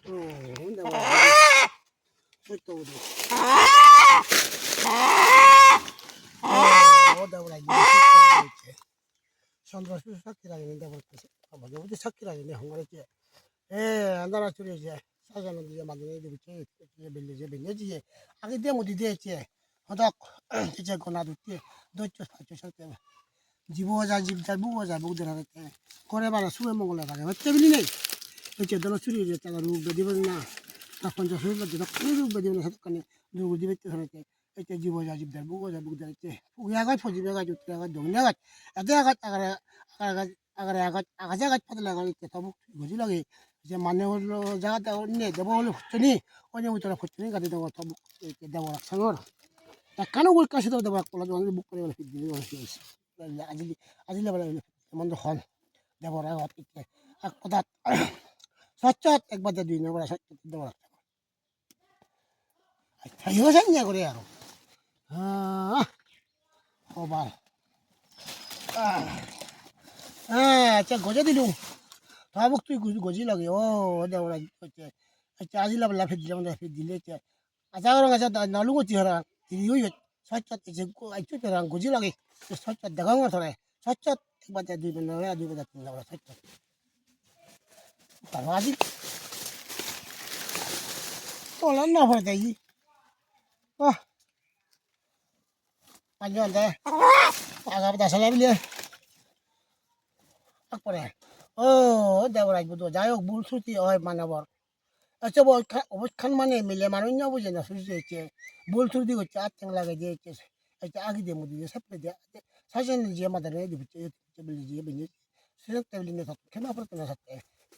근데 뭐 설도 우리 오다보라 이제 설도 이렇게 손으로 수삭기라 있는데 뭐 어디 삭기라 있네 한거지 안다나 줄이 이제 사자는 이제 만드는 애들이 이제 밀리지 아기 때문에 어디 됐지 허덕 이제 고나두띠 너쪽 사주실 때 집어자 집잘 무어자 무더라 때 고래바라 수에 먹을래 가자 어째 빌리네 이제 너는 술이 이제 따가 루 베디버나 딱 혼자 술 버디나 루 베디버나 사득하니 누구 집에 때 살때 이제 집어자 집잘 무어자 무더라 때 우야가 포집해 가지고 들어가 동네가 아대가 아가자가 퍼들라가 이렇게 더북 뭐지라게 이제 만내올로 자가다 온네 내버올로 붙더니 언제부터나 붙더니가 되던 거 더북 이렇게 내버락 상어로 약간은 올 것이도 내버락 골라도 오늘 목걸이가 휘디는 거 있어 아질래 버려 먼저 혼 내버락 이렇게 악보다 서쪽 액바다 뒤에 거라 서쪽 내버락 자 이거 생냐 그래요 호발 자 고자들이 다복도 있고 고질라게 내가 이제 아질라블라 페디라면 페디레 아자랑 가자 나루고 지어라 이거 살짝 이제 이쪽이랑 고질라게 살짝 내가 거 소래 살짝 액바다 뒤에 내가 뒤보다 나와 살짝 바로 아직 또 났나 보다 이 안녕한데 아가보다 살라빌려 akpore dewra budo jayo bul suti manabor acha bo kan mane mile manu nya buje na suti che bul suti go chat teng lage je che acha agi de mudi sapre de sajen je madare de biche che bili je binye sirek tebli ne sat kena por tena sat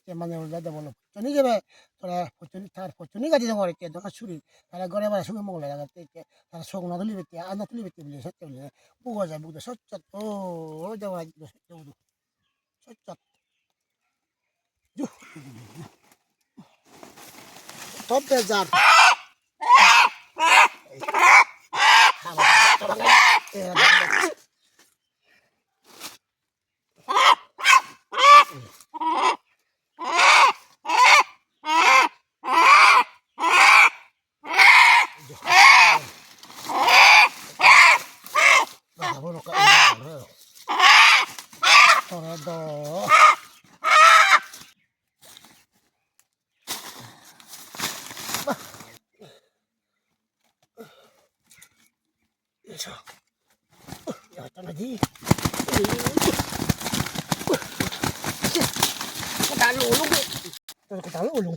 che mane ul da bolo choni je be tora choni ga de ngore che da suri ala gore ba suge mo la te che ta sok na doli bete ana doli bete bili sat tebli bugo ja budo sat chat dewra budo sat top bezar ya tadi kita lulung kita lulung